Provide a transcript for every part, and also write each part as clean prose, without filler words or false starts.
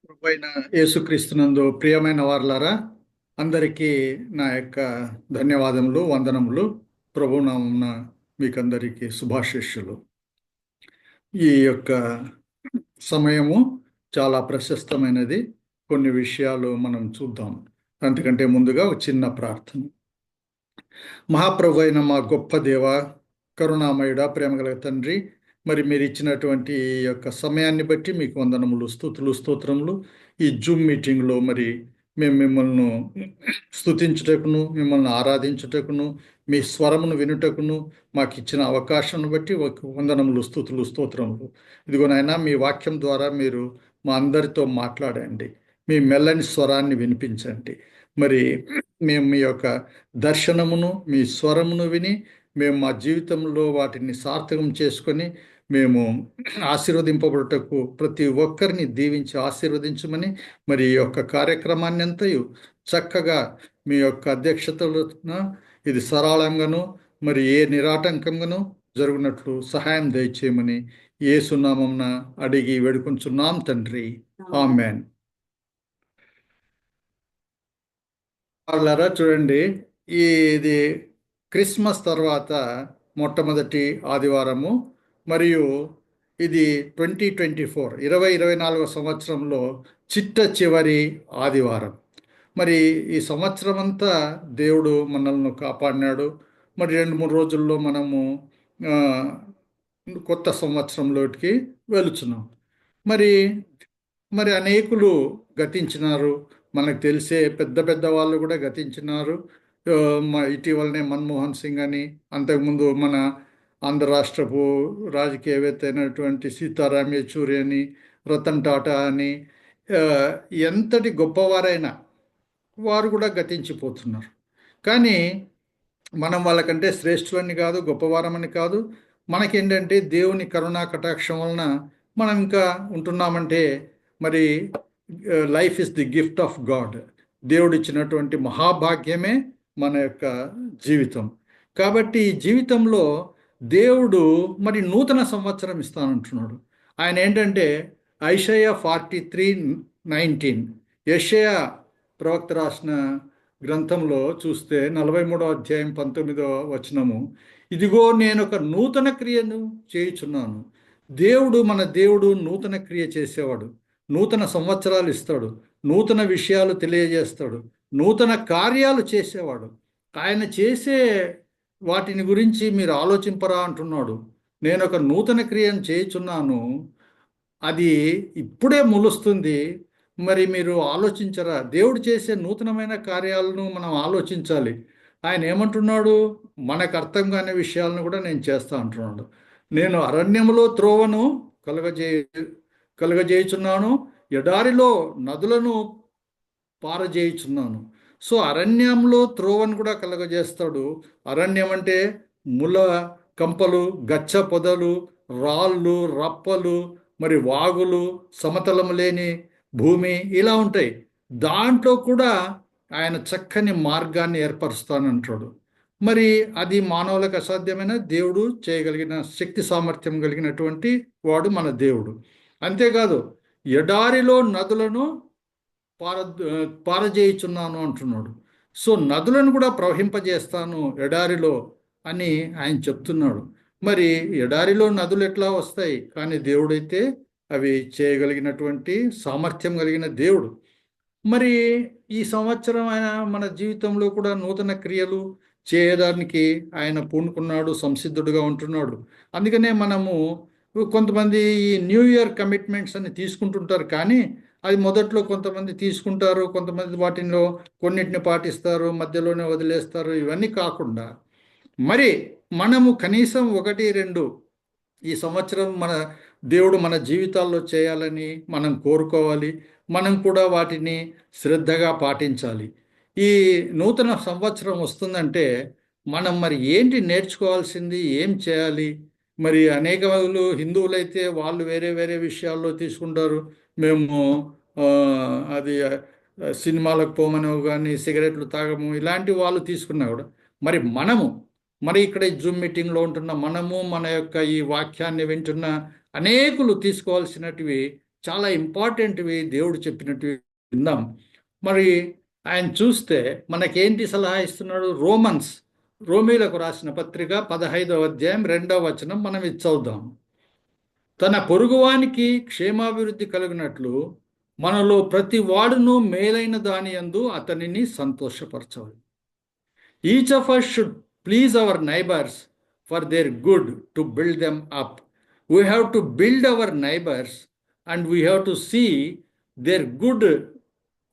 ప్రభువైన యేసుక్రీస్తునందు ప్రియమైన వారలారా, అందరికీ నా యొక్క ధన్యవాదములు, వందనములు. ప్రభునామమున మీకందరికీ శుభాశీస్సులు. ఈ యొక్క సమయము చాలా ప్రశస్తమైనది. కొన్ని విషయాలు మనం చూద్దాం. అంతకంటే ముందుగా ఒక చిన్న ప్రార్థన. మహాప్రభు అయిన మా గొప్ప దేవ, కరుణామయుడ, ప్రేమగల తండ్రి, మరి మీరు ఇచ్చినటువంటి ఈ యొక్క సమయాన్ని బట్టి మీకు వందనములు, స్తుతులు, స్తోత్రములు. ఈ జూమ్ మీటింగ్లో మరి మేము మిమ్మల్ని స్తుతించుటకును, మిమ్మల్ని ఆరాధించుటకును, మీ స్వరమును వినుటకును మాకు ఇచ్చిన అవకాశాన్ని బట్టి ఒక వందనములు, స్తుతులు, స్తోత్రములు. ఇదిగో నాయనా, మీ వాక్యం ద్వారా మీరు మా అందరితో మాట్లాడండి. మీ మెల్లని స్వరాన్ని వినిపించండి. మరి మేము మీ యొక్క దర్శనమును, మీ స్వరమును విని మేము మా జీవితంలో వాటిని సార్థకం చేసుకొని మేము ఆశీర్వదింపబడుటకు ప్రతి ఒక్కరిని దీవించి ఆశీర్వదించమని, మరి ఈ యొక్క కార్యక్రమాన్ని అంతయు చక్కగా మీ యొక్క అధ్యక్షతలో ఇది సరళంగాను మరి ఏ నిరాటంకంగాను జరుగునట్లు సహాయం దయచేయమని యేసు నామమున అడిగి వేడుకొంచున్నాం తండ్రి. ఆమేన్. వాళ్ళారా చూడండి, ఇది క్రిస్మస్ తర్వాత మొట్టమొదటి ఆదివారము, మరియు ఇది 2024 సంవత్సరంలో చిట్ట చివరి ఆదివారం. మరి ఈ సంవత్సరం అంతా దేవుడు మనల్ని కాపాడినాడు. మరి 2-3 రోజుల్లో మనము ఆ, కొత్త సంవత్సరంలోకి వెళుచున్నాం. మరి మరి అనేకులు గతించినారు. మనకు తెలిసే పెద్ద పెద్ద వాళ్ళు కూడా గతించినారు. ఇటీవలనే మన్మోహన్ సింగ్ అని, అంతకుముందు మన ఆంధ్ర రాష్ట్రపు రాజకీయవేత్త అయినటువంటి సీతారాం యేచూరి అని, రతన్ టాటా అని, ఆ, ఎంతటి గొప్పవారైనా వారు కూడా గతించిపోతున్నారు. కానీ మనం వాళ్ళకంటే శ్రేష్ఠులని కాదు, గొప్పవారమని కాదు. మనకేంటంటే దేవుని కరుణా కటాక్షం వలన మనం ఇంకా ఉంటున్నామంటే, మరి life is the gift of God. దేవుడు ఇచ్చినటువంటి మహాభాగ్యమే మన యొక్క జీవితం. కాబట్టి ఈ జీవితంలో దేవుడు మరి నూతన సంవత్సరం ఇస్తానంటున్నాడు. ఆయన ఏంటంటే ఐషయా 43:19, యెషయా ప్రవక్త రాసిన గ్రంథంలో చూస్తే 43వ అధ్యాయం 19వ వచనము, ఇదిగో నేను ఒక నూతన క్రియను చేయుచున్నాను. దేవుడు, మన దేవుడు నూతన క్రియ చేసేవాడు. నూతన సంవత్సరాలు ఇస్తాడు, నూతన విషయాలు తెలియజేస్తాడు, నూతన కార్యాలు చేసేవాడు. ఆయన చేసే వాటిని గురించి మీరు ఆలోచింపరా అంటున్నాడు. నేను ఒక నూతన క్రియను చేయుచున్నాను, అది ఇప్పుడే మొలుస్తుంది. మరి మీరు ఆలోచించరా? దేవుడు చేసే నూతనమైన కార్యాలను మనం ఆలోచించాలి. ఆయన ఏమంటున్నాడు? మనకు అర్థం కాని విషయాలను కూడా నేను చేస్తా అంటున్నాడు. నేను అరణ్యములో త్రోవను కలుగజేయుచున్నాను, ఎడారిలో నదులను పారజేయుచున్నాను. సో అరణ్యంలో త్రోవను కూడా కలుగజేస్తాడు. అరణ్యం అంటే ముల కంపలు, గచ్చ పొదలు, రాళ్ళు, రప్పలు, మరి వాగులు, సమతలము లేని భూమి ఇలా ఉంటాయి. దాంట్లో కూడా ఆయన చక్కని మార్గాన్ని ఏర్పరుస్తానంటాడు. మరి అది మానవులకు అసాధ్యమైన, దేవుడు చేయగలిగిన శక్తి సామర్థ్యం కలిగినటువంటి వాడు మన దేవుడు. అంతేకాదు, ఎడారిలో నదులను పార పారజేయుచున్నాను అంటున్నాడు. సో నదులను కూడా ప్రవహింపజేస్తాను ఎడారిలో అని ఆయన చెప్తున్నాడు. మరి ఎడారిలో నదులు ఎట్లా వస్తాయి? కానీ దేవుడైతే అవి చేయగలిగినటువంటి సామర్థ్యం కలిగిన దేవుడు. మరి ఈ సంవత్సరం ఆయన మన జీవితంలో కూడా నూతన క్రియలు చేయడానికి ఆయన పూనుకున్నాడు, సంసిద్ధుడుగా ఉంటున్నాడు. అందుకనే మనము కొంతమంది ఈ న్యూ ఇయర్ కమిట్మెంట్స్ అని తీసుకుంటుంటారు. కానీ అది మొదట్లో కొంతమంది తీసుకుంటారు, కొంతమంది వాటిలో కొన్నిటిని పాటిస్తారు, మధ్యలోనే వదిలేస్తారు. ఇవన్నీ కాకుండా మరి మనము కనీసం 1-2 ఈ సంవత్సరం దేవుడు మన జీవితాల్లో చేయాలని మనం కోరుకోవాలి. మనం కూడా వాటిని శ్రద్ధగా పాటించాలి. ఈ నూతన సంవత్సరం వస్తుందంటే మనం మరి ఏంటి నేర్చుకోవాల్సింది, ఏం చేయాలి? మరి అనేక హిందువులైతే వాళ్ళు వేరే వేరే విషయాల్లో తీసుకుంటారు. మేము అది సినిమాలకు పోమనో కానీ, సిగరెట్లు తాగము, ఇలాంటి వాళ్ళు తీసుకున్నా కూడా మరి మరి ఇక్కడ జూమ్ మీటింగ్లో ఉంటున్న మనము, మన యొక్క ఈ వాక్యాన్ని వింటున్న అనేకులు తీసుకోవాల్సినటివి చాలా ఇంపార్టెంట్వి దేవుడు చెప్పినట్టు విందాం. మరి ఆయన చూస్తే మనకేంటి సలహా ఇస్తున్నాడు? రోమీలకు రాసిన పత్రిక 15వ అధ్యాయం 2వ వచనం మనం ఇది చదువుదాం. తన పొరుగువానికి క్షేమాభివృద్ధి కలిగినట్లు మనలో ప్రతి వాడును మేలైన దాని యందు అతనిని సంతోషపరచాలి. Each of us should please our neighbours for their good to build them up. We have to build our neighbours and we have to see their good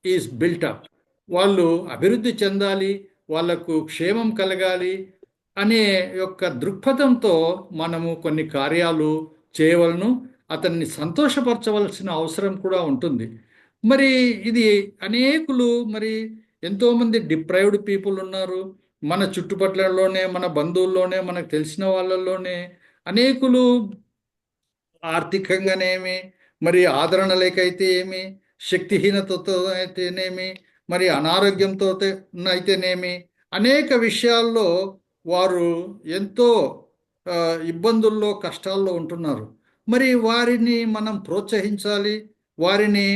is built up. వాళ్ళు అభివృద్ధి చెందాలి, వాళ్లకు క్షేమం కలగాలి అనే యొక్క దృక్పథంతో మనము కొన్ని కార్యాలు చేయవలను, అతన్ని సంతోషపరచవలసిన అవసరం కూడా ఉంటుంది. మరి ఇది అనేకులు, మరి ఎంతోమంది డిప్రైవ్డ్ పీపుల్ ఉన్నారు మన చుట్టుపట్లలోనే, మన బంధువుల్లోనే, మనకు తెలిసిన వాళ్ళల్లోనే. అనేకులు ఆర్థికంగానేమి, మరి ఆదరణ లేకైతే ఏమి, శక్తిహీనతతో అయితేనేమి, మరి అనారోగ్యంతో అయితేనేమి, అనేక విషయాల్లో వారు ఎంతో ఇబ్బందుల్లో, కష్టాల్లో ఉంటున్నారు. మరి వారిని మనం ప్రోత్సహించాలి, వారిని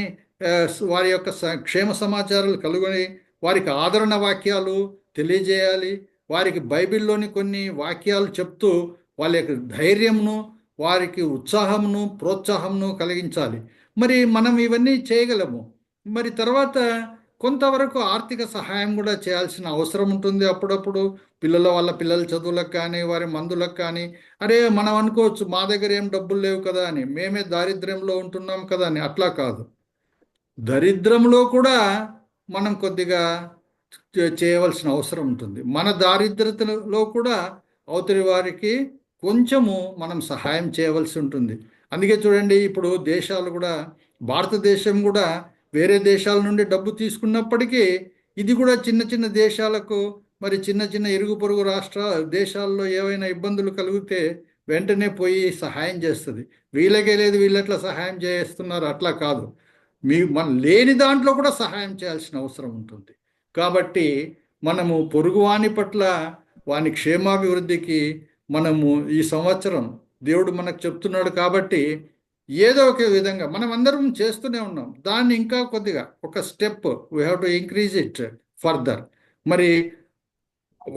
వారి యొక్క క్షేమ సమాచారాలు కలుగుని వారికి ఆదరణ వాక్యాలు తెలియజేయాలి. వారికి బైబిల్లోని కొన్ని వాక్యాలు చెప్తూ వాళ్ళ యొక్క ధైర్యంను, వారికి ఉత్సాహమును, ప్రోత్సాహమును కలిగించాలి. మరి మనం ఇవన్నీ చేయగలము. మరి తర్వాత కొంతవరకు ఆర్థిక సహాయం కూడా చేయాల్సిన అవసరం ఉంటుంది. అప్పుడప్పుడు వాళ్ళ పిల్లల చదువులకు కానీ, వారి మందులకు కానీ, అరే మనం అనుకోవచ్చు మా దగ్గర ఏం డబ్బులు లేవు కదా అని, మేమే దారిద్ర్యంలో ఉంటున్నాం కదా అని. అట్లా కాదు, దరిద్రంలో కూడా మనం కొద్దిగా చేయవలసిన అవసరం ఉంటుంది. మన దారిద్రతలో కూడా అవతలి వారికి కొంచెము మనం సహాయం చేయవలసి ఉంటుంది. అందుకే చూడండి, ఇప్పుడు దేశాలు కూడా, భారతదేశం కూడా వేరే దేశాల నుండి డబ్బు తీసుకున్నప్పటికీ ఇది కూడా చిన్న చిన్న దేశాలకు, మరి చిన్న చిన్న ఇరుగు పొరుగు దేశాల్లో ఏవైనా ఇబ్బందులు కలిగితే వెంటనే పోయి సహాయం చేస్తుంది. వీళ్ళకే లేదు, వీళ్ళెట్లా సహాయం చేస్తున్నారు? అట్లా కాదు, మనం లేని దాంట్లో కూడా సహాయం చేయాల్సిన అవసరం ఉంటుంది. కాబట్టి మనము పొరుగువాని పట్ల, వాని క్షేమాభివృద్ధికి మనము ఈ సంవత్సరం దేవుడు మనకు చెప్తున్నాడు కాబట్టి ఏదో ఒక విధంగా మనం అందరం చేస్తూనే ఉన్నాం. దాన్ని ఇంకా కొద్దిగా ఒక step we have to increase it further. మరి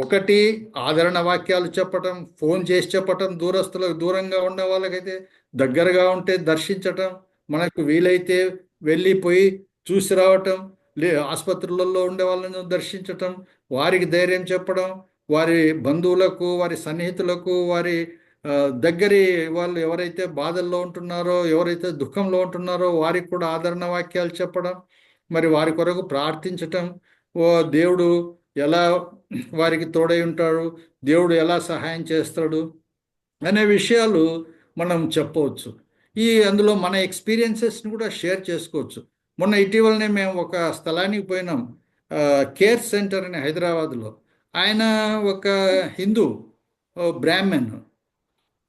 ఒకటి, ఆదరణ వాక్యాలు చెప్పటం, ఫోన్ చేసి చెప్పటం, దూరస్తులకు, దూరంగా ఉన్న వాళ్ళకైతే దగ్గరగా ఉంటే దర్శించటం, మనకు వీలైతే వెళ్ళిపోయి చూసి రావటం, ఆసుపత్రులలో ఉండే వాళ్ళని దర్శించటం, వారికి ధైర్యం చెప్పడం, వారి బంధువులకు, వారి సన్నిహితులకు, వారి దగ్గరి వాళ్ళు ఎవరైతే బాధల్లో ఉంటున్నారో, ఎవరైతే దుఃఖంలో ఉంటున్నారో వారికి కూడా ఆదరణ వాక్యాలు చెప్పడం, మరి వారి కొరకు ప్రార్థించటం, దేవుడు ఎలా వారికి తోడై ఉంటాడు, దేవుడు ఎలా సహాయం చేస్తాడు అనే విషయాలు మనం చెప్పవచ్చు. అందులో మన ఎక్స్పీరియన్సెస్ని కూడా షేర్ చేసుకోవచ్చు. మొన్న ఇటీవలనే మేము ఒక స్థలానికి పోయినాం, కేర్ సెంటర్ అని హైదరాబాద్లో. ఆయన ఒక హిందూ బ్రాహ్మణ్,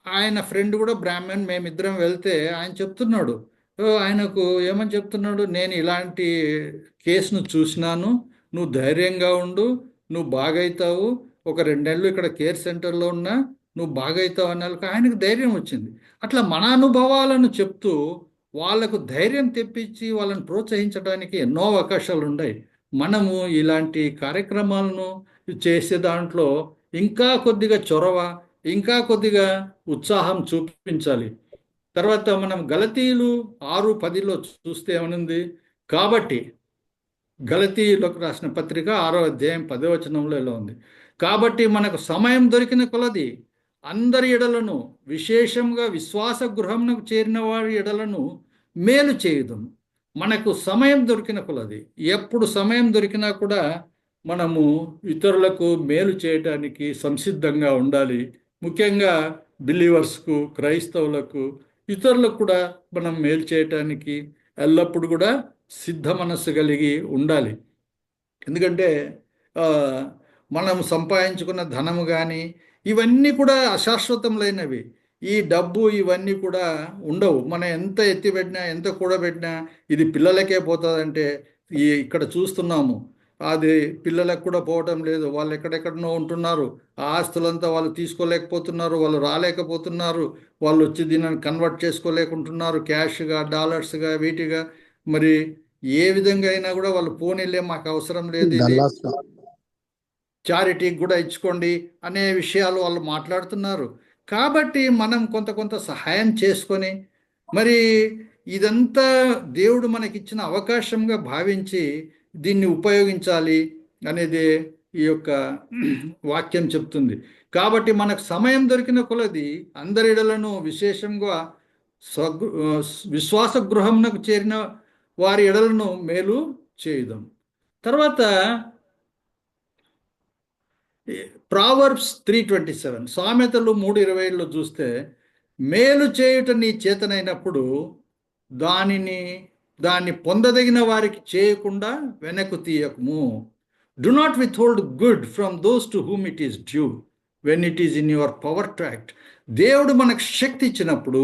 ఆయన ఫ్రెండ్ కూడా బ్రాహ్మణ్. మేమిద్దరం వెళ్తే ఆయన చెప్తున్నాడు, ఆయనకు ఏమని చెప్తున్నాడు, నేను ఇలాంటి కేసును చూసినాను, నువ్వు ధైర్యంగా ఉండు, నువ్వు బాగైతావు, ఒక 2 నెలలు ఇక్కడ కేర్ సెంటర్లో ఉన్నా నువ్వు బాగైతావు అన్న ఆయనకు ధైర్యం వచ్చింది. అట్లా మన అనుభవాలను చెప్తూ వాళ్ళకు ధైర్యం తెప్పించి వాళ్ళని ప్రోత్సహించడానికి ఎన్నో అవకాశాలు ఉన్నాయి. మనము ఇలాంటి కార్యక్రమాలను చేసే దాంట్లో ఇంకా కొద్దిగా చొరవ, ఇంకా కొద్దిగా ఉత్సాహం చూపించాలి. తర్వాత మనం గలతీయులు 6:10లో చూస్తే ఏమనుంది? కాబట్టి గలతీయులకు రాసిన పత్రిక 6వ అధ్యాయం 10వ వచనంలో ఇలా ఉంది, కాబట్టి మనకు సమయం దొరికిన కొలది అందరి ఎడలను, విశేషంగా విశ్వాస గృహమునకు చేరిన వారి ఎడలను మేలు చేయుదుము. మనకు సమయం దొరికిన కొలది, ఎప్పుడు సమయం దొరికినా కూడా మనము ఇతరులకు మేలు చేయటానికి సంసిద్ధంగా ఉండాలి. ముఖ్యంగా బిలీవర్స్కు, క్రైస్తవులకు, ఇతరులకు కూడా మనం మేలు చేయటానికి ఎల్లప్పుడూ కూడా సిద్ధ మనస్సు కలిగి ఉండాలి. ఎందుకంటే మనం సంపాదించుకున్న ధనము కానీ ఇవన్నీ కూడా అశాశ్వతములైనవి. ఈ డబ్బు ఇవన్నీ కూడా ఉండవు. మనం ఎంత ఎత్తిపెట్టినా, ఎంత కూడబెట్టినా ఇది పిల్లలకే పోతుందంటే ఇక్కడ చూస్తున్నాము. అది పిల్లలకు కూడా పోవటం లేదు. వాళ్ళు ఎక్కడెక్కడనో ఉంటున్నారు. ఆ ఆస్తులంతా వాళ్ళు తీసుకోలేకపోతున్నారు, వాళ్ళు రాలేకపోతున్నారు, వాళ్ళు వచ్చి దీనిని కన్వర్ట్ చేసుకోలేకుంటున్నారు క్యాష్గా, డాలర్స్గా, వీటిగా. మరి ఏ విధంగా అయినా కూడా వాళ్ళు పోనీలే, మాకు అవసరం లేదు, ఇది డల్లాస్ చారిటీకి కూడా ఇచ్చుకోండి అనే విషయాలు వాళ్ళు మాట్లాడుతున్నారు. కాబట్టి మనం కొంత కొంత సహాయం చేసుకొని, మరి ఇదంతా దేవుడు మనకిచ్చిన అవకాశంగా భావించి దీన్ని ఉపయోగించాలి అనేది ఈ యొక్క వాక్యం చెప్తుంది. కాబట్టి మనకు సమయం దొరికిన కొలది అందరిడలను, విశేషంగా స్వగృ విశ్వాస గృహమునకు చేరిన వారి ఎడలను మేలు చేయుదాం. తర్వాత ప్రావర్బ్స్ 3:27, సామెతలు 3:20లో చూస్తే, మేలు చేయుట నీ చేతనైనప్పుడు దాన్ని పొందదగిన వారికి చేయకుండా వెనక్కు తీయకము. Do not withhold good from those to whom it is due when it is in your power to act. దేవుడు మనకు శక్తి ఇచ్చినప్పుడు,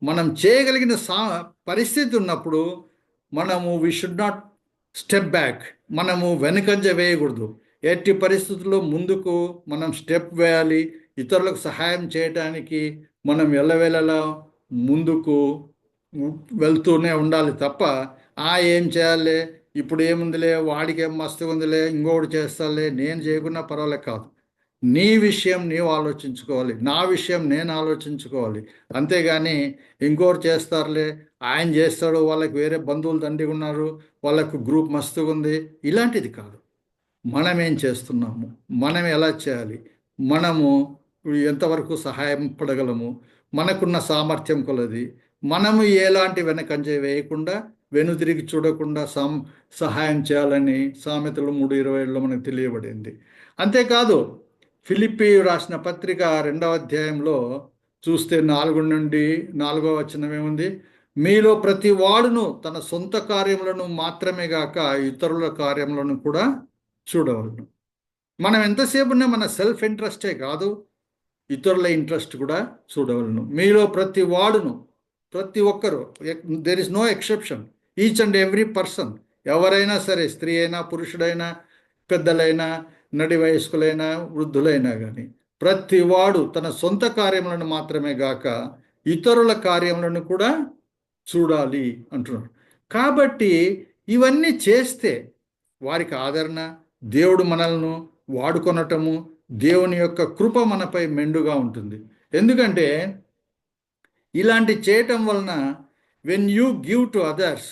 మనం చేయగలిగిన పరిస్థితి ఉన్నప్పుడు, మనము we should not step back. మనము వెనుకంజ వేయకూడదు. ఎట్టి పరిస్థితుల్లో ముందుకు మనం స్టెప్ వేయాలి. ఇతరులకు సహాయం చేయటానికి మనం ఎల్లవేళలా ముందుకు వెళ్తూనే ఉండాలి తప్ప, ఏం చేయాలి, ఇప్పుడు ఏముందిలే, వాడికి ఏం మస్తు ఉందిలే, ఇంకొకటి చేస్తాలే, నేను చేయకున్నా పర్వాలేదు కాదు. నీ విషయం నీవు ఆలోచించుకోవాలి, నా విషయం నేను ఆలోచించుకోవాలి. అంతేగాని ఇంకోటి చేస్తారులే, ఆయన చేస్తాడు, వాళ్ళకి వేరే బంధువులు దండిగా ఉన్నారు, వాళ్ళకు గ్రూప్ మస్తుగా ఉంది, ఇలాంటిది కాదు. మనం ఏం చేస్తున్నాము, మనం ఎలా చేయాలి, మనము ఎంతవరకు సహాయం పడగలము, మనకున్న సామర్థ్యం కొలది మనము ఎలాంటి వెనకంజ వేయకుండా, వెనుదిరిగి చూడకుండా సహాయం చేయాలని సామెతలు 3:20లో మనకు తెలియబడింది. అంతేకాదు, ఫిలిప్పీ రాసిన పత్రిక 2వ అధ్యాయంలో చూస్తే 4-4 ఏముంది, మీలో ప్రతి వాడును తన సొంత కార్యములను మాత్రమే గాక ఇతరుల కార్యములను కూడా చూడవలను. మనం ఎంతసేపున్నా మన సెల్ఫ్ ఇంట్రెస్టే కాదు, ఇతరుల ఇంట్రెస్ట్ కూడా చూడవలను. మీలో ప్రతి వాడును, ప్రతి ఒక్కరు, there is no exception, each and every person, ఎవరైనా సరే, స్త్రీ అయినా పురుషుడైనా, పెద్దలైనా, నడి వయస్కులైనా, వృద్ధులైనా కానీ, ప్రతి వాడు తన సొంత కార్యములను మాత్రమే గాక ఇతరుల కార్యములను కూడా చూడాలి అంటున్నాడు. కాబట్టి ఇవన్నీ చేస్తే వారికి ఆదరణ, దేవుడు మనల్ని వాడుకొనటము, దేవుని యొక్క కృప మనపై మెండుగా ఉంటుంది. ఎందుకంటే ఇలాంటి చేయటం వలన, when you give to others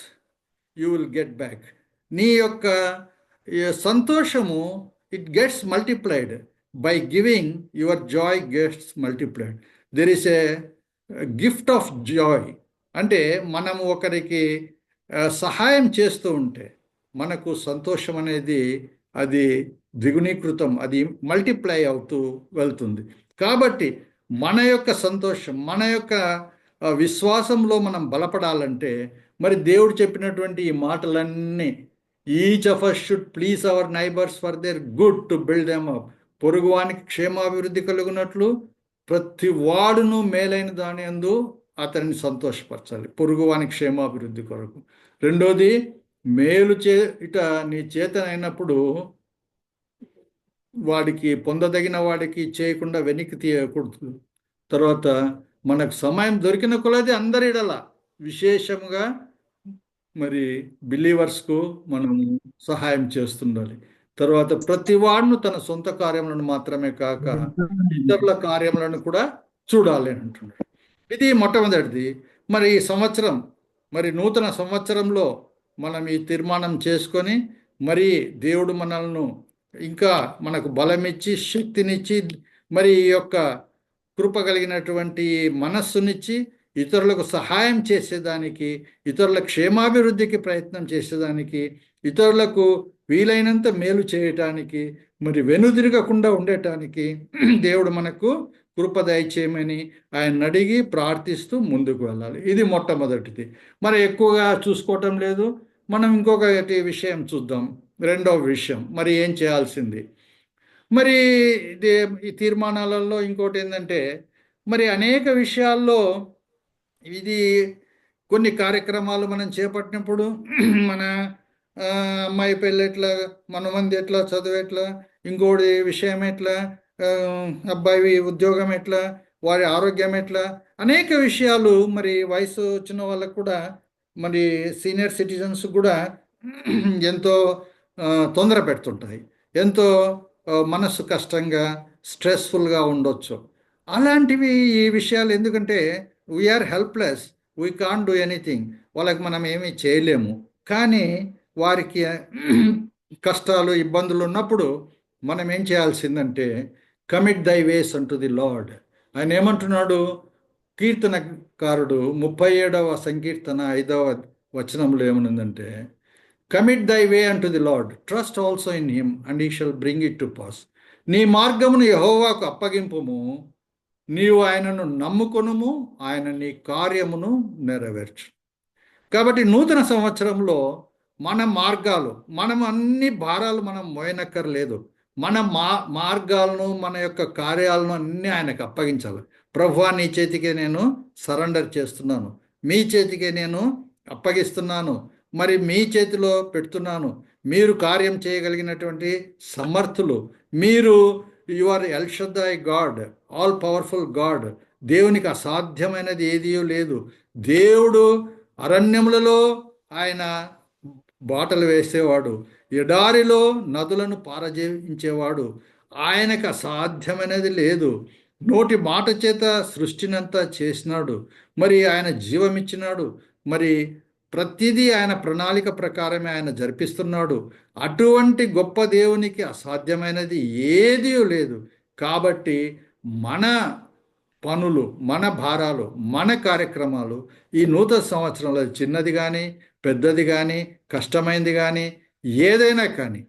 you will get back. నీ యొక్క సంతోషము it gets multiplied. By giving your Joy gets multiplied. There is a gift of Joy. అంటే మనము ఒకరికి సహాయం చేస్తూ ఉంటే మనకు సంతోషం అనేది అది ద్విగుణీకృతం, అది మల్టిప్లై అవుతూ వెళ్తుంది. కాబట్టి మన యొక్క సంతోషం, మన యొక్క విశ్వాసంలో మనం బలపడాలంటే, మరి దేవుడు చెప్పినటువంటి ఈ మాటలన్నీ, each of us should please our neighbours for their good to build them up. పొరుగువానికి క్షేమాభివృద్ధి కలుగునట్లు ప్రతి వాడును మేలైన దాని యందు అతన్ని సంతోషపరచాలి, పొరుగువానికి క్షేమాభివృద్ధి కొరకు. రెండోది, మేలు ఇట నీ చేతనైనప్పుడు వాడికి, పొందదగిన వాడికి చేయకుండా వెనక్కి తీయకూడదు. తర్వాత మనకు సమయం దొరికిన కొలది అందరిడలా, విశేషంగా మరి బిలీవర్స్కు మనం సహాయం చేస్తుండాలి. తర్వాత ప్రతి వాడును తన సొంత కార్యములను మాత్రమే కాక ఇతరుల కార్యములను కూడా చూడాలి అని అంటున్నాడు. ఇది మొట్టమొదటిది. మరి ఈ సంవత్సరం, మరి నూతన సంవత్సరంలో మనం ఈ తీర్మానం చేసుకొని, మరి దేవుడు మనల్ని ఇంకా మనకు బలమిచ్చి, శక్తినిచ్చి, మరి ఈ యొక్క కృప కలిగినటువంటి మనస్సునిచ్చి, ఇతరులకు సహాయం చేసేదానికి, ఇతరుల క్షేమాభివృద్ధికి ప్రయత్నం చేసేదానికి, ఇతరులకు వీలైనంత మేలు చేయటానికి, మరి వెనుదిరగకుండా ఉండటానికి దేవుడు మనకు కృప దయచేయమని ఆయన అడిగి ప్రార్థిస్తూ ముందుకు వెళ్ళాలి. ఇది మొట్టమొదటిది. మరి ఎక్కువగా చూసుకోవటం లేదు. మనం ఇంకొకటి విషయం చూద్దాం. రెండవ విషయం, మరి ఏం చేయాల్సింది. మరి ఈ తీర్మానాలలో ఇంకోటి ఏంటంటే, మరి అనేక విషయాల్లో ఇది కొన్ని కార్యక్రమాలు మనం చేపట్టినప్పుడు మన ఆ, అమ్మాయి పెళ్ళి ఎట్లా, మనమంది ఎట్లా, చదువు ఎట్లా, ఇంకోటి విషయం ఎట్లా, ఆ, అబ్బాయి ఉద్యోగం ఎట్లా, వారి ఆరోగ్యం ఎట్లా, అనేక విషయాలు మరి వయసు వచ్చిన వాళ్ళకు కూడా, మరి సీనియర్ సిటిజన్స్ కూడా ఎంతో ఆ, తొందర పెడుతుంటాయి. ఎంతో మనస్సు కష్టంగా, స్ట్రెస్ఫుల్గా ఉండొచ్చు. అలాంటివి ఈ విషయాలు ఎందుకంటే we are helpless, we can't do anything, వాళ్ళకి మనం ఏమీ చేయలేము. కానీ వారికి కష్టాలు ఇబ్బందులు ఉన్నప్పుడు మనం ఏం చేయాల్సిందంటే కమిట్ దై వేస్ అంటు ది లార్డ్. ఆయన ఏమంటున్నాడు? కీర్తనకారుడు 37వ సంకీర్తన 5వ వచనంలో ఏమనుందంటే, కమిట్ దై వే అంటు the lord, trust also in him and he shall bring it to pass. నీ మార్గమును యెహోవాకు అప్పగింపుము, నీవు ఆయనను నమ్ముకొనుము, ఆయన నీ కార్యమును నెరవేర్చు. కాబట్టి నూతన సంవత్సరంలో మన మార్గాలు, మనం అన్ని భారాలు మనం మోయనక్కర్లేదు. మన మార్గాలను, మన యొక్క కార్యాలను అన్నీ ఆయనకు అప్పగించాలి. ప్రభువా, నీ చేతికే నేను సరెండర్ చేస్తున్నాను, మీ చేతికే నేను అప్పగిస్తున్నాను, మరి మీ చేతిలో పెడుతున్నాను. మీరు కార్యం చేయగలిగినటువంటి సమర్థులు మీరు. You are El Shaddai God, all powerful God. దేవునికి అసాధ్యమైనది ఏదీ లేదు. దేవుడు అరణ్యములలో ఆయన బాటలు వేసేవాడు, ఎడారిలో నదులను పారజేయించేవాడు. ఆయనకు అసాధ్యమైనది లేదు. నోటి మాట చేత సృష్టినంతా చేసినాడు. మరి ఆయన జీవమిచ్చినాడు. మరి ప్రతిదీ ఆయన ప్రణాళిక ప్రకారమే ఆయన జరిపిస్తున్నాడు. అటువంటి గొప్ప దేవునికి అసాధ్యమైనది ఏదీ లేదు. కాబట్టి మన పనులు, మన భారాలు, మన కార్యక్రమాలు ఈ నూతన సంవత్సరంలో చిన్నది కానీ, పెద్దది కానీ, కష్టమైంది కానీ, ఏదైనా కానీ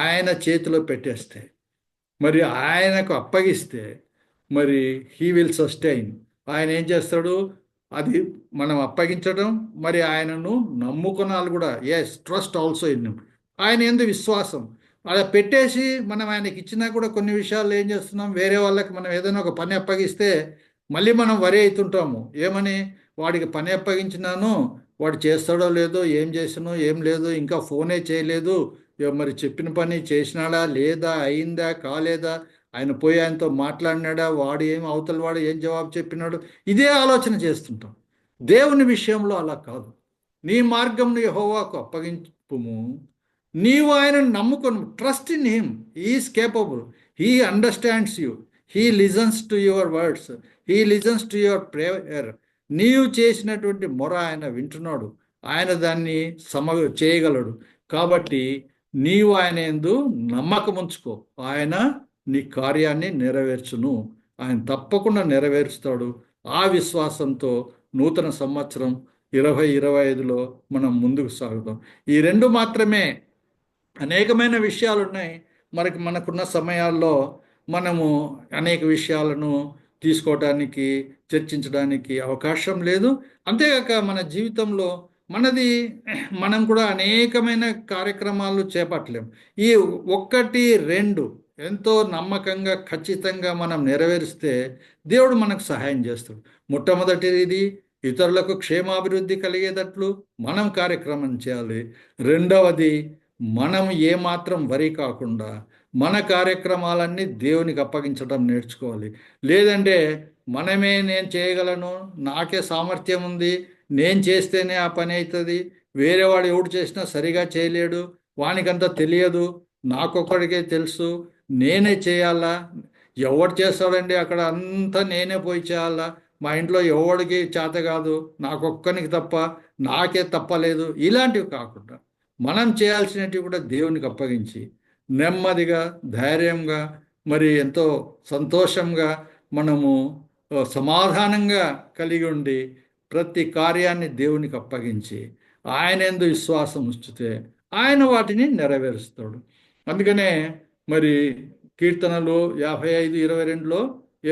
ఆయన చేతిలో పెట్టేస్తే, మరి ఆయనకు అప్పగిస్తే, మరి హీ విల్ సస్టైన్. ఆయన ఏం చేస్తాడు? అది మనం అప్పగించడం, మరి ఆయనను నమ్ముకున్నాలు కూడా. Yes, trust also in him. ఆయన ఎందు విశ్వాసం అలా పెట్టేసి మనం ఆయనకి ఇచ్చినా కూడా కొన్ని విషయాలు ఏం చేస్తున్నాం, వేరే వాళ్ళకి మనం ఏదైనా ఒక పని అప్పగిస్తే మళ్ళీ మనం వరి అవుతుంటాము. ఏమని? వాడికి పని అప్పగించినాను, వాడు చేస్తాడో లేదో, ఏం చేసినో ఏం లేదు, ఇంకా ఫోనే చేయలేదు, మరి చెప్పిన పని చేసినాడా లేదా, అయిందా కాలేదా, ఆయన పోయి ఆయనతో మాట్లాడినాడా, వాడు ఏం అవతల వాడు ఏం జవాబు చెప్పినాడు, ఇదే ఆలోచన చేస్తుంటాం. దేవుని విషయంలో అలా కాదు. నీ మార్గంను యెహోవాకు అప్పగింపుము, నీవు ఆయనను నమ్ముకొను. Trust in him, is capable, he understands you, he listens to your words, he listens to your prayer. నీవు చేసినటువంటి మొర ఆయన వింటున్నాడు, ఆయన దాన్ని చేయగలడు. కాబట్టి నీవు ఆయన యందు నమ్మకం ఉంచుకో, ఆయన నీ కార్యాన్ని నెరవేర్చును. ఆయన తప్పకుండా నెరవేరుస్తాడు. ఆ విశ్వాసంతో నూతన సంవత్సరం 2025లో మనం ముందుకు సాగుతాం. ఈ రెండు మాత్రమే, అనేకమైన విషయాలు ఉన్నాయి. మనకున్న సమయాల్లో మనము అనేక విషయాలను తీసుకోవడానికి, చర్చించడానికి అవకాశం లేదు. అంతేగాక మన జీవితంలో మనది, మనం కూడా అనేకమైన కార్యక్రమాలు చేపట్టలేం. ఈ ఒక్కటి రెండు ఎంతో నమ్మకంగా, ఖచ్చితంగా మనం నెరవేరిస్తే దేవుడు మనకు సహాయం చేస్తాడు. మొట్టమొదటిది, ఇతరులకు క్షేమాభివృద్ధి కలిగేటట్లు మనం కార్యక్రమం చేయాలి. రెండవది, మనం ఏమాత్రం వరి కాకుండా మన కార్యక్రమాలన్నీ దేవునికి అప్పగించడం నేర్చుకోవాలి. లేదంటే నేను చేయగలను, నాకే సామర్థ్యం ఉంది, నేను చేస్తేనే ఆ పని అవుతుంది, వేరేవాడు ఎవడు చేసినా సరిగా చేయలేడు, వానికంతా తెలియదు, నాకొక్కడికే తెలుసు, నేనే చేయాలా, ఎవడు చేస్తాడండి అక్కడ, అంతా నేనే పోయి చేయాలా, మా ఇంట్లో ఎవడికి చేత కాదు, నాకొక్కనికి తప్ప, నాకే తప్పలేదు, ఇలాంటివి కాకుండా మనం చేయాల్సినవి కూడా దేవునికి అప్పగించి నెమ్మదిగా, ధైర్యంగా, మరి ఎంతో సంతోషంగా, మనము సమాధానంగా కలిగి ఉండి ప్రతి కార్యాన్ని దేవునికి అప్పగించి ఆయన యందు విశ్వాసం ఉంచితే ఆయన వాటిని నెరవేరుస్తాడు. అందుకనే మరి కీర్తనలు 55:22లో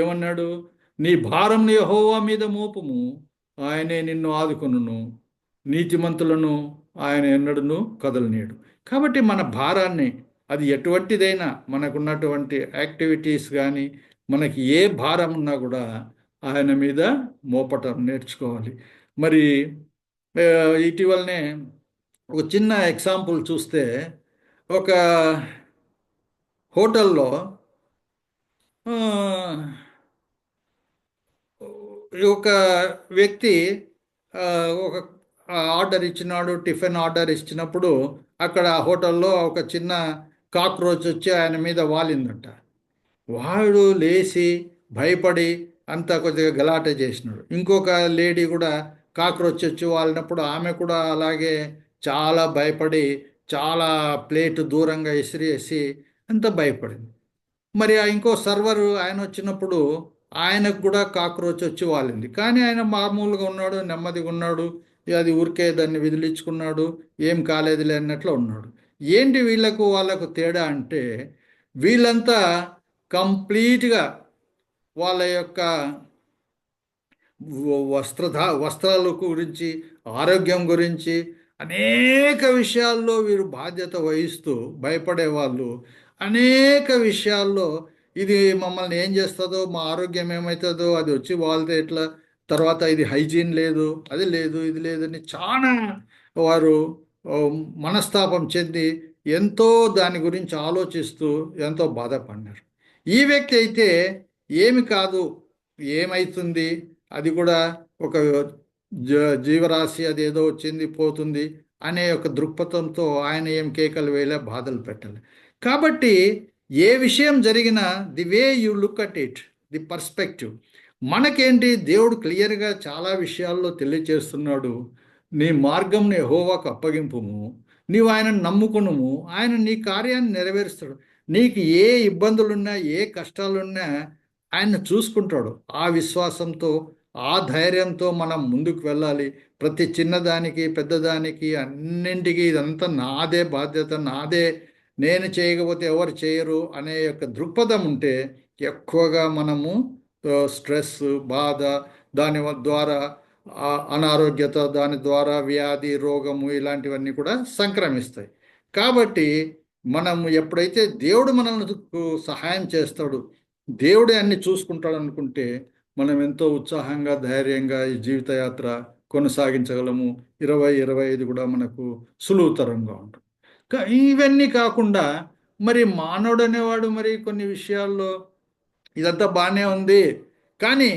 ఏమన్నాడు? నీ భారంను యెహోవా మీద మోపుము, ఆయనే నిన్ను ఆదుకొనును, నీతిమంతులను ఆయన ఎన్నడూను కదలనీయడు. కాబట్టి మన భారాన్ని, అది ఎటువంటిదైనా, మనకున్నటువంటి యాక్టివిటీస్ కానీ, మనకి ఏ భారం ఉన్నా కూడా ఆయన మీద మోపటం నేర్చుకోవాలి. మరి ఇటీవలనే ఒక చిన్న ఎగ్జాంపుల్ చూస్తే, ఒక హోటల్లో ఆ, ఒక వ్యక్తి ఆ, ఒక ఆర్డర్ ఇచ్చినాడు. టిఫిన్ ఆర్డర్ ఇచ్చినప్పుడు అక్కడ ఆ హోటల్లో ఒక చిన్న కాక్రోచ్ వచ్చి ఆయన మీద వాలిందంట. వాడు లేచి భయపడి అంతా కొద్దిగా గలాట చేసినాడు. ఇంకొక లేడీ కూడా కాక్రోచ్ వచ్చి వాలినప్పుడు ఆమె కూడా అలాగే చాలా భయపడి చాలా ప్లేట్ దూరంగా విసిరేసి అంత భయపడింది. మరి ఆ ఇంకో సర్వరు ఆయన వచ్చినప్పుడు ఆయనకు కూడా కాక్రోచ్ వచ్చి వాలింది. కానీ ఆయన మామూలుగా ఉన్నాడు, నెమ్మదిగా ఉన్నాడు. అది ఊరికే దాన్ని విదిలించుకున్నాడు. ఏం కాలేదులే అన్నట్లు ఉన్నాడు. ఏంటి వీళ్ళకు వాళ్ళకు తేడా అంటే, వీళ్ళంతా కంప్లీట్గా వాళ్ళ యొక్క వస్త్రాల గురించి, ఆరోగ్యం గురించి అనేక విషయాల్లో వీరు బాధ్యత వహిస్తూ భయపడే వాళ్ళు. అనేక విషయాల్లో ఇది మమ్మల్ని ఏం చేస్తుందో, మా ఆరోగ్యం ఏమవుతుందో, అది వచ్చి వాళ్తే ఎట్లా, తర్వాత ఇది హైజీన్ లేదు, అది లేదు, ఇది లేదని చాలా వారు ఓ, మనస్తాపం చెంది ఎంతో దాని గురించి ఆలోచిస్తూ ఎంతో బాధపడినారు. ఈ వ్యక్తి అయితే ఏమి కాదు, ఏమైతుంది, అది కూడా ఒక జీవరాశి, అది ఏదో వచ్చింది పోతుంది అనే ఒక దృక్పథంతో ఆయన ఏం కేకలు వేయలే, బాధలు పెట్టలే. కాబట్టి ఏ విషయం జరిగినా the way you look at it, the perspective. మనకేంటి, దేవుడు క్లియర్గా చాలా విషయాల్లో తెలియచేస్తున్నాడు. నీ మార్గంని యెహోవాకు అప్పగింపుము, నీవు ఆయనను నమ్ముకునుము, ఆయన నీ కార్యాన్ని నెరవేరుస్తాడు. నీకు ఏ ఇబ్బందులున్నా, ఏ కష్టాలున్నా ఆయన చూసుకుంటాడు. ఆ విశ్వాసంతో, ఆ ధైర్యంతో మనం ముందుకు వెళ్ళాలి. ప్రతి చిన్నదానికి పెద్దదానికి అన్నింటికి ఇదంతా నాదే బాధ్యత, నాదే, నేను చేయకపోతే ఎవరు చేయరు అనే యొక్క దృక్పథం ఉంటే ఎక్కువగా మనము స్ట్రెస్, బాధ, దాని ద్వారా అనారోగ్యత, దాని ద్వారా వ్యాధి, రోగము ఇలాంటివన్నీ కూడా సంక్రమిస్తాయి. కాబట్టి మనము ఎప్పుడైతే దేవుడు మనల్ని సహాయం చేస్తాడు, దేవుడే అన్ని చూసుకుంటాడు అనుకుంటే మనం ఎంతో ఉత్సాహంగా, ధైర్యంగా ఈ జీవితయాత్ర కొనసాగించగలము. 2025 కూడా మనకు సులువుతరంగా ఉంటుంది. ఇవన్నీ కాకుండా మరి మానవుడు అనేవాడు మరి కొన్ని విషయాల్లో ఇదంతా బాగానే ఉంది, కానీ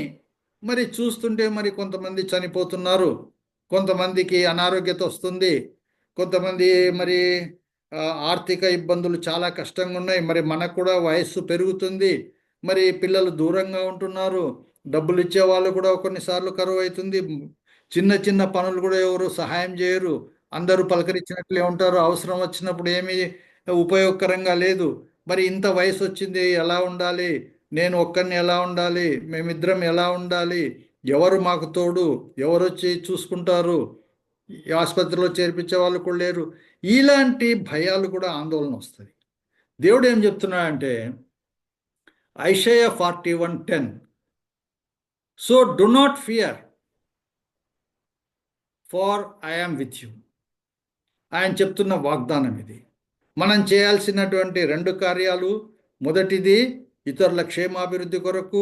మరి చూస్తుంటే మరి కొంతమంది చనిపోతున్నారు, కొంతమందికి అనారోగ్యత వస్తుంది, కొంతమంది మరి ఆర్థిక ఇబ్బందులు చాలా కష్టంగా ఉన్నాయి. మరి మనకు కూడా వయస్సు పెరుగుతుంది, మరి పిల్లలు దూరంగా ఉంటున్నారు, డబ్బులు ఇచ్చే వాళ్ళు కూడా కొన్నిసార్లు కరువు అవుతుంది. చిన్న చిన్న పనులు కూడా ఎవరు సహాయం చేయరు, అందరూ పలకరించినట్లే ఉంటారు, అవసరం వచ్చినప్పుడు ఏమీ ఉపయోగకరంగా లేదు. మరి ఇంత వయసు వచ్చింది, ఎలా ఉండాలి, నేను ఒక్కరిని ఎలా ఉండాలి, మేమిద్దరం ఎలా ఉండాలి, ఎవరు మాకు తోడు, ఎవరు వచ్చి చూసుకుంటారు, ఈ ఆసుపత్రిలో చేర్పించే వాళ్ళు కూడా లేరు. ఇలాంటి భయాలు కూడా ఆందోళన వస్తుంది. దేవుడు ఏం చెప్తున్నాడంటే, Isaiah 41:10, so do not fear for I am with you. ఆయన చెప్తున్న వాగ్దానం ఇది. మనం చేయాల్సినటువంటి రెండు కార్యాలు: మొదటిది ఇతరుల క్షేమాభివృద్ధి కొరకు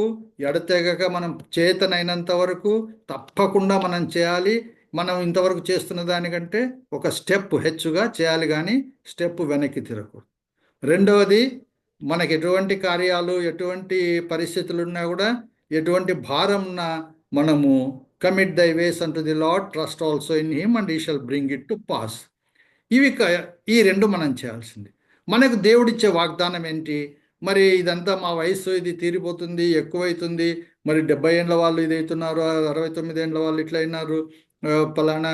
ఎడతెగక మనం చేతనైనంత వరకు తప్పకుండా మనం చేయాలి. మనం ఇంతవరకు చేస్తున్న దానికంటే ఒక స్టెప్ హెచ్చుగా చేయాలి, కానీ స్టెప్ వెనక్కి తిరగకూడదు. రెండవది, మనకి ఎటువంటి కార్యాలు, ఎటువంటి పరిస్థితులు ఉన్నా కూడా, ఎటువంటి భారం ఉన్నా మనము కమిట్ దై వేస్ అంటు the lord, trust also in him and he shall bring it to pass. ఇవి ఈ రెండు మనం చేయాల్సింది. మనకు దేవుడిచ్చే వాగ్దానం ఏంటి? మరి ఇదంతా మా వయస్సు ఇది తీరిపోతుంది, ఎక్కువైతుంది, మరి 70 ఏళ్ళ వాళ్ళు ఇదవుతున్నారు, 69 ఏళ్ళ వాళ్ళు ఇట్లా అయినారు, పలానా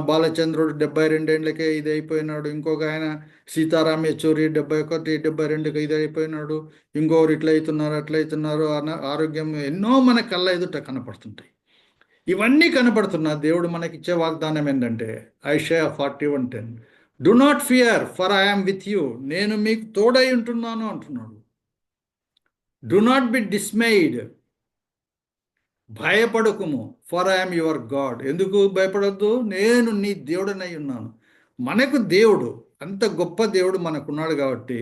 బాలచంద్రుడు 72 ఏళ్ళకే ఇది అయిపోయినాడు, ఇంకొక ఆయన సీతారాం యెచూరి 71, 72కి ఇది అయిపోయినాడు, ఇంకొకరు ఇట్లా అవుతున్నారు, అట్లా అవుతున్నారు, ఆరోగ్యం ఎన్నో మన కళ్ళ ఎదుట కనపడుతుంటాయి. ఇవన్నీ కనపడుతున్నా దేవుడు మనకిచ్చే వాగ్దానం ఏంటంటే, ఐషయా 41:10, do not fear for I am with you, నేను మీకు తోడై ఉంటున్నాను అంటున్నాడు. డు నాట్ బి డిస్మైడ్, భయపడకుము, ఫర్ ఐఎమ్ యువర్ గాడ్. ఎందుకు భయపడద్దు? నేను నీ దేవుడనై ఉన్నాను. మనకు దేవుడు, అంత గొప్ప దేవుడు మనకున్నాడు కాబట్టి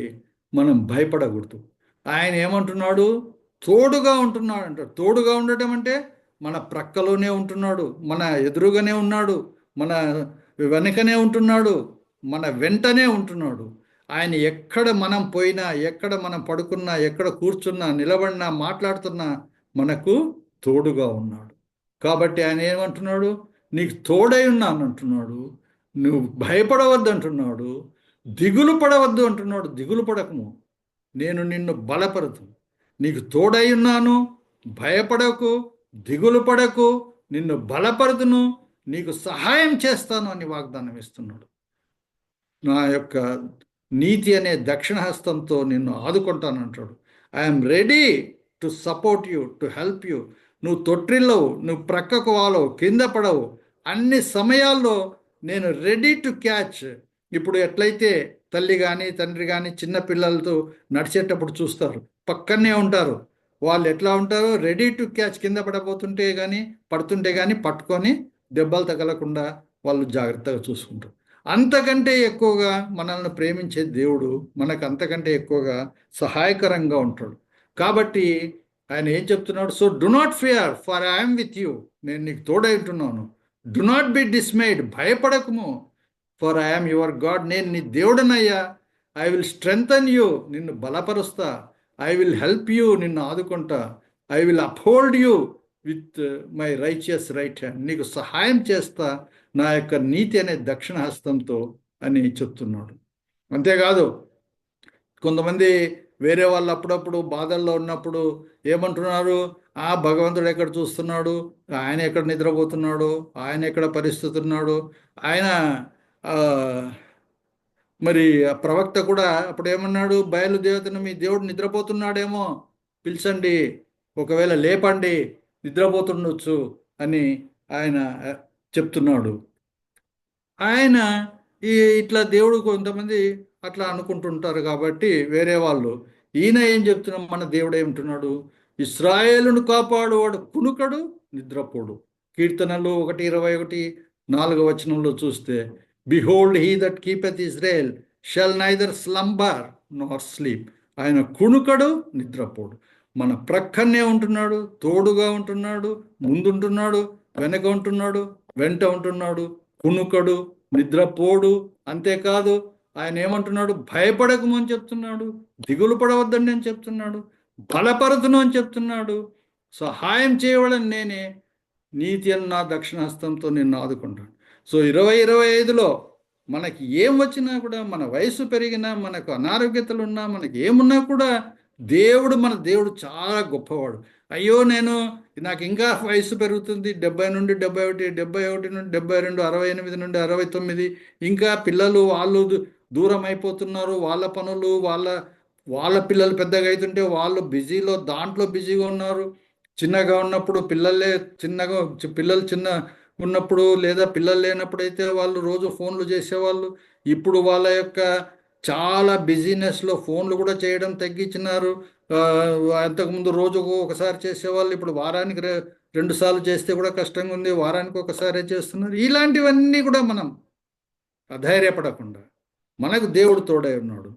మనం భయపడకూడదు. ఆయన ఏమంటున్నాడు? తోడుగా ఉంటున్నాడు అంటాడు. తోడుగా ఉండటం అంటే మన ప్రక్కలోనే ఉంటున్నాడు, మన ఎదురుగానే ఉన్నాడు, మన వెనుకనే ఉంటున్నాడు, మన వెంటనే ఉంటున్నాడు. ఆయన ఎక్కడ మనం పోయినా, ఎక్కడ మనం పడుకున్నా, ఎక్కడ కూర్చున్నా, నిలబడినా, మాట్లాడుతున్నా మనకు తోడుగా ఉన్నాడు. కాబట్టి ఆయన ఏమంటున్నాడు? నీకు తోడై ఉన్నాను అంటున్నాడు. నువ్వు భయపడవద్దు అంటున్నాడు. దిగులు పడవద్దు అంటున్నాడు. దిగులు పడకము, నేను నిన్ను బలపరుతు, నీకు తోడై ఉన్నాను, భయపడకు, దిగులు పడకు, నిన్ను బలపరుతును, నీకు సహాయం చేస్తాను అని వాగ్దానం ఇస్తున్నాడు. నా యొక్క నీతి అనే దక్షిణ హస్తంతో నిన్ను ఆదుకుంటానంటాడు. I'm ready to support you, to help you. నువ్వు తొట్టిల్లవు, నువ్వు ప్రక్కకు వాలవు, కింద పడవు, అన్ని సమయాల్లో నేను రెడీ టు క్యాచ్. ఇప్పుడు ఎట్లయితే తల్లి కానీ తండ్రి కానీ చిన్న పిల్లలతో నడిచేటప్పుడు చూస్తారు, పక్కనే ఉంటారు. వాళ్ళు ఎట్లా ఉంటారో రెడీ టు క్యాచ్, కింద పడబోతుంటే కానీ పడుతుంటే కానీ పట్టుకొని దెబ్బలు తగలకుండా వాళ్ళు జాగ్రత్తగా చూసుకుంటారు. అంతకంటే ఎక్కువగా మనల్ని ప్రేమించే దేవుడు మనకు అంతకంటే ఎక్కువగా సహాయకరంగా ఉంటాడు. కాబట్టి ఆయన ఏం చెప్తున్నాడు? So do not fear, for I'm with you. నేను నీకు తోడై ఉంటున్నాను. డు నాట్ బి డిస్మైడ్, భయపడకము, ఫర్ ఐఎమ్ యువర్ గాడ్. నేను నీ దేవుడనయ్యా. ఐ విల్ స్ట్రెంగ్థన్ యూ, నిన్ను బలపరుస్తా. ఐ విల్ హెల్ప్ యూ, నిన్ను ఆదుకుంటా. I will uphold you with my righteous right hand. నీకు సహాయం చేస్తా నా యొక్క నీతి అనే దక్షిణ హస్తంతో అని చెప్తున్నాడు. అంతేకాదు, కొంతమంది వేరే వాళ్ళు అప్పుడప్పుడు బాధల్లో ఉన్నప్పుడు ఏమంటున్నారు? భగవంతుడు ఎక్కడ చూస్తున్నాడు, ఆయన ఎక్కడ నిద్రపోతున్నాడు, ఆయన ఎక్కడ పరిస్థితి ఉన్నాడు, ఆయన మరి ఆ ప్రవక్త కూడా అప్పుడు ఏమన్నాడు? బయలుదేవతను మీ దేవుడు నిద్రపోతున్నాడేమో, పిలిచండి, ఒకవేళ లేపండి, నిద్రపోతుండొచ్చు అని ఆయన చెప్తున్నాడు. ఆయన ఇట్లా దేవుడు కొంతమంది అట్లా అనుకుంటుంటారు కాబట్టి వేరే వాళ్ళు. ఈయన ఏం చెప్తున్నాం? మన దేవుడు ఏమంటున్నాడు? ఇశ్రాయేలును కాపాడువాడు కునుకడు, నిద్రపోడు. కీర్తనలు 1:21-4 చూస్తే, behold he that keepeth Israel shall neither slumber nor sleep. ఆయన కునుకడు, నిద్రపోడు. మన ప్రక్కనే ఉంటున్నాడు, తోడుగా ఉంటున్నాడు, ముందుంటున్నాడు, వెనక ఉంటున్నాడు, వెంట ఉంటున్నాడు. కునుకడు, నిద్రపోడు. అంతేకాదు, ఆయన ఏమంటున్నాడు? భయపడకము అని చెప్తున్నాడు, దిగులు పడవద్దండి అని చెప్తున్నాడు, బలపరుతును అని చెప్తున్నాడు, సహాయం చేయవలని నేనే, నీతి అన్న నా దక్షిణహస్తంతో నిన్ను ఆదుకుంటాను. సో 2025లో మనకి ఏం వచ్చినా కూడా, మన వయసు పెరిగినా, మనకు అనారోగ్యతలున్నా, మనకి ఏమున్నా కూడా మన దేవుడు చాలా గొప్పవాడు. అయ్యో నాకు ఇంకా వయసు పెరుగుతుంది, 70 నుండి 71, 71 నుండి 72, 68 నుండి 69, ఇంకా పిల్లలు వాళ్ళు దూరం అయిపోతున్నారు. వాళ్ళ పనులు, వాళ్ళ పిల్లలు పెద్దగా అవుతుంటే వాళ్ళు దాంట్లో బిజీగా ఉన్నారు. చిన్నగా ఉన్నప్పుడు పిల్లలు చిన్న ఉన్నప్పుడు లేదా పిల్లలు లేనప్పుడు అయితే వాళ్ళు రోజు ఫోన్లు చేసేవాళ్ళు. ఇప్పుడు వాళ్ళ యొక్క చాలా బిజీనెస్లో ఫోన్లు కూడా చేయడం తగ్గించినారు. అంతకుముందు రోజుకు ఒకసారి చేసేవాళ్ళు, ఇప్పుడు వారానికి 2 సార్లు చేస్తే కూడా కష్టంగా ఉంది, వారానికి ఒకసారి చేస్తున్నారు. ఇలాంటివన్నీ కూడా మనం అధైర్యపడకుండా, మనకు దేవుడు తోడై ఉన్నాడు,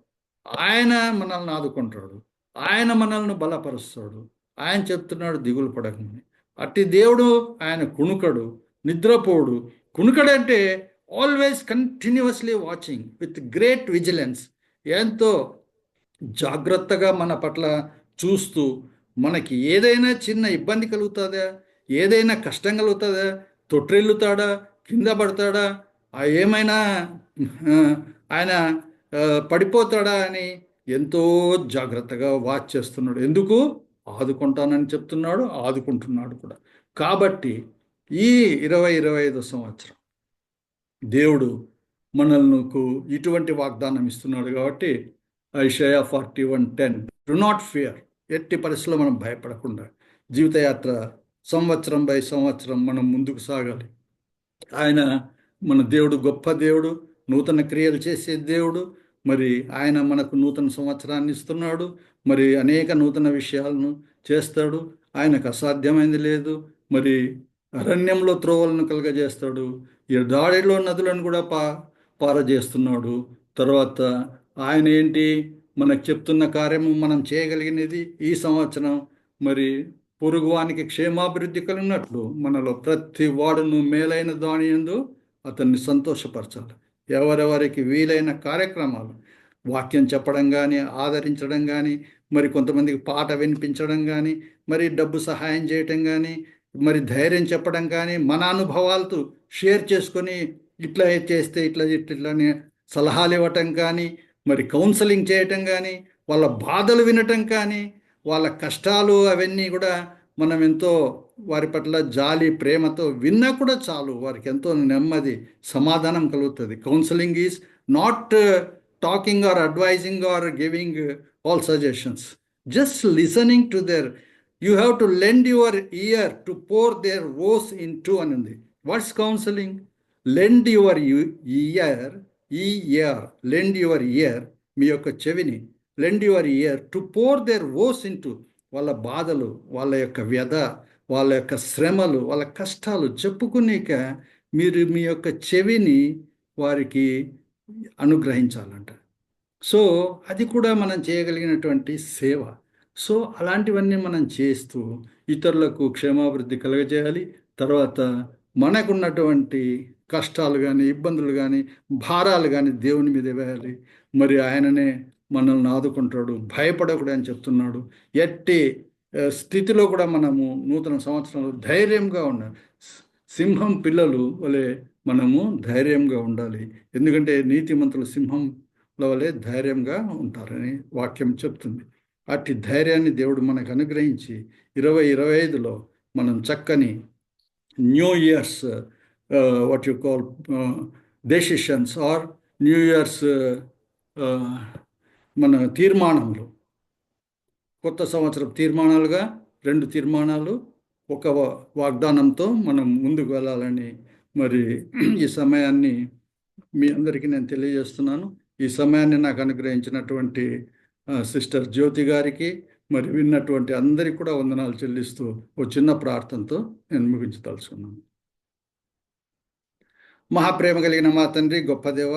ఆయన మనల్ని ఆదుకుంటాడు, ఆయన మనల్ని బలపరుస్తాడు. ఆయన చెప్తున్నాడు దిగులు పడకమని. అట్టి దేవుడు ఆయన కునుకడు, నిద్రపోడు. కునుకడంటే always continuously watching with great vigilance. ఎంతో జాగ్రత్తగా మన పట్ల చూస్తూ, మనకి ఏదైనా చిన్న ఇబ్బంది కలుగుతుందా, ఏదైనా కష్టం కలుగుతుందా, తొట్టిల్లుతాడా, కింద పడతాడా, ఏమైనా ఆయన పడిపోతాడా అని ఎంతో జాగ్రత్తగా వాచ్ చేస్తున్నాడు. ఎందుకు? ఆదుకుంటానని చెప్తున్నాడు, ఆదుకుంటున్నాడు కూడా. కాబట్టి ఈ 2025 సంవత్సరం దేవుడు మనల్ని ఇటువంటి వాగ్దానం ఇస్తున్నాడు. కాబట్టి ఐషయా 41:10, డు నాట్ ఫియర్. ఎట్టి పరిస్థితుల్లో మనం భయపడకుండా జీవితయాత్ర సంవత్సరం బై సంవత్సరం మనం ముందుకు సాగాలి. ఆయన మన దేవుడు గొప్ప దేవుడు, నూతన క్రియలు చేసే దేవుడు. మరి ఆయన మనకు నూతన సంవత్సరాన్ని ఇస్తున్నాడు. మరి అనేక నూతన విషయాలను చేస్తాడు. ఆయనకు అసాధ్యమైంది లేదు. మరి అరణ్యంలో త్రోవలను కలుగజేస్తాడు, దాడిలో నదులను కూడా పారజేస్తున్నాడు. తర్వాత ఆయన ఏంటి మనకు చెప్తున్న కార్యము మనం చేయగలిగినది ఈ సంవత్సరం, మరి పొరుగువానికి క్షేమాభివృద్ధి కలిగినట్లు మనలో ప్రతి వాడును మేలైన దాని యందు అతన్ని సంతోషపరచాలి. ఎవరెవరికి వీలైన కార్యక్రమాలు, వాక్యం చెప్పడం కానీ, ఆదరించడం కానీ, మరి కొంతమందికి పాట వినిపించడం కానీ, మరి డబ్బు సహాయం చేయటం కానీ, మరి ధైర్యం చెప్పడం కానీ, మన అనుభవాలతో షేర్ చేసుకొని ఇట్లా చేస్తే ఇట్లా ఇట్లా అని సలహాలు ఇవ్వటం కానీ, మరి కౌన్సిలింగ్ చేయటం కానీ, వాళ్ళ బాధలు వినటం కానీ, వాళ్ళ కష్టాలు అవన్నీ కూడా మనం ఎంతో వారి పట్ల జాలి ప్రేమతో విన్నా కూడా చాలు, వారికి ఎంతో నెమ్మది సమాధానం కలుగుతుంది. Counselling is not talking or advising or giving all suggestions, just listening to there. You have to lend your ear to pour their woes into అని ఉంది. What's counselling? Lend your ear, E R, lend your ear, మీ యొక్క చెవిని, lend your ear to pour their woes into, వాళ్ళ బాధలు, వాళ్ళ యొక్క వ్యధ, వాళ్ళ యొక్క శ్రమలు, వాళ్ళ కష్టాలు చెప్పుకునేక మీరు మీ యొక్క చెవిని వారికి అనుగ్రహించాలంట. సో అది కూడా మనం చేయగలిగినటువంటి సేవ. సో అలాంటివన్నీ మనం చేస్తూ ఇతరులకు క్షేమాభివృద్ధి కలుగజేయాలి. తర్వాత మనకున్నటువంటి కష్టాలు కానీ, ఇబ్బందులు కానీ, భారాలు కానీ దేవుని మీద వేయాలి. మరి ఆయననే మనల్ని ఆదుకుంటాడు, భయపడకూడదు అని చెప్తున్నాడు. ఎట్టి స్థితిలో కూడా మనము నూతన సంవత్సరంలో ధైర్యంగా ఉండాలి. సింహం పిల్లలు వలె మనము ధైర్యంగా ఉండాలి. ఎందుకంటే నీతిమంతులు సింహంల వలె ధైర్యంగా ఉంటారని వాక్యం చెప్తుంది. అట్టి ధైర్యాన్ని దేవుడు మనకు అనుగ్రహించి 2025లో మనం చక్కని new years what you call decisions are new years మన తీర్మానములు, కొత్త సంవత్సరం తీర్మానాలుగా 2 తీర్మానాలు, ఒక వాగ్దానంతో మనం ముందుకు వెళ్ళాలని మరి ఈ సమయాన్ని మీ అందరికీ నేను తెలియజేస్తున్నాను. ఈ సమయాన్ని నాకు అనుగ్రహించినటువంటి సిస్టర్ జ్యోతి గారికి, మరి విన్నటువంటి అందరికీ కూడా వందనాలు చెల్లిస్తూ ఓ చిన్న ప్రార్థనతో నేను ముగించదలుచుకున్నాను. మహాప్రేమ కలిగిన మా తండ్రి, గొప్ప దేవ,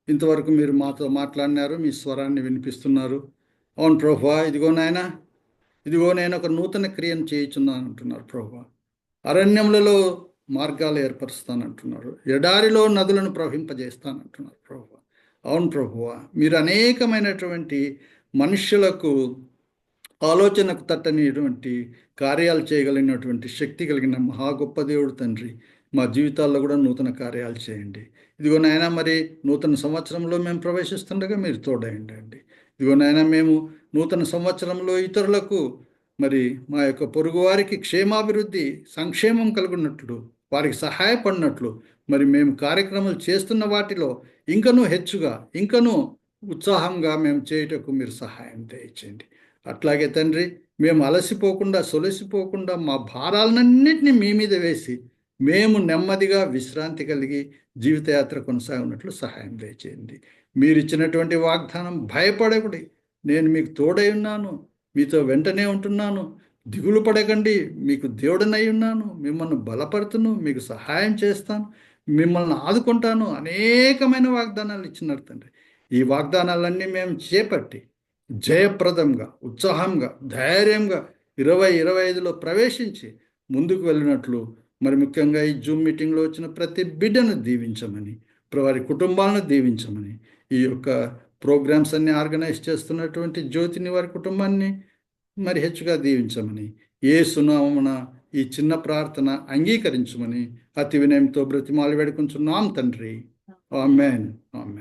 ఇంతవరకు మీరు మాతో మాట్లాడినారు, మీ స్వరాన్ని వినిపిస్తున్నారు. అవును ప్రభువా, ఇదిగో నేను ఒక నూతన క్రియను చేయుచున్నాను అంటున్నారు ప్రభువా. అరణ్యములలో మార్గాలు ఏర్పరుస్తానంటున్నారు, ఎడారిలో నదులను ప్రవహింపజేస్తానంటున్నారు ప్రభువా. అవును ప్రభువా, మీరు అనేకమైనటువంటి మనుష్యులకు ఆలోచనకు తట్టనిటువంటి కార్యాలు చేయగలిగినటువంటి శక్తి కలిగిన మహా గొప్ప దేవుడు తండ్రి, మా జీవితాల్లో కూడా నూతన కార్యాలు చేయండి. ఇదిగో నాయన, మరి నూతన సంవత్సరంలో మేము ప్రవేశిస్తుండగా మీరు తోడయండి. ఇదిగో నాయన, మేము నూతన సంవత్సరంలో ఇతరులకు, మరి మా యొక్క పొరుగు వారికి క్షేమాభివృద్ధి సంక్షేమం కలుగున్నట్లు, వారికి సహాయపడినట్లు, మరి మేము కార్యక్రమాలు చేస్తున్న వాటిలో ఇంకనూ హెచ్చుగా, ఇంకనూ ఉత్సాహంగా మేము చేయుటకు మీరు సహాయం దయచేయండి. అట్లాగే తండ్రి, మేము అలసిపోకుండా సొలసిపోకుండా మా భారాలన్నింటినీ మీ మీద వేసి మేము నెమ్మదిగా విశ్రాంతి కలిగి జీవితయాత్ర కొనసాగినట్లు సహాయం దయచేయండి. మీరు ఇచ్చినటువంటి వాగ్దానం, భయపడకుడి, నేను మీకు తోడై ఉన్నాను, మీతో వెంటనే ఉంటున్నాను, దిగులు పడకండి, మీకు దేవుడనై ఉన్నాను, మిమ్మల్ని బలపడుతును, మీకు సహాయం చేస్తాను, మిమ్మల్ని ఆదుకుంటాను, అనేకమైన వాగ్దానాలు ఇచ్చినారు తండ్రి. ఈ వాగ్దానాలన్నీ మేము చేపట్టి జయప్రదంగా, ఉత్సాహంగా, ధైర్యంగా 2025లో ప్రవేశించి ముందుకు వెళ్ళినట్లు, మరి ముఖ్యంగా ఈ జూమ్ మీటింగ్లో వచ్చిన ప్రతి బిడ్డను దీవించమని, వారి కుటుంబాలను దీవించమని, ఈ యొక్క ప్రోగ్రామ్స్ అన్ని ఆర్గనైజ్ చేస్తున్నటువంటి జ్యోతిని, వారి కుటుంబాన్ని మరి హెచ్చుగా దీవించమని, యేసు నామమున ఈ చిన్న ప్రార్థన అంగీకరించమని అతి వినయంతో బ్రతిమాలి వేడుకొంచున్నాం తండ్రి. ఆమేన్, ఆమేన్.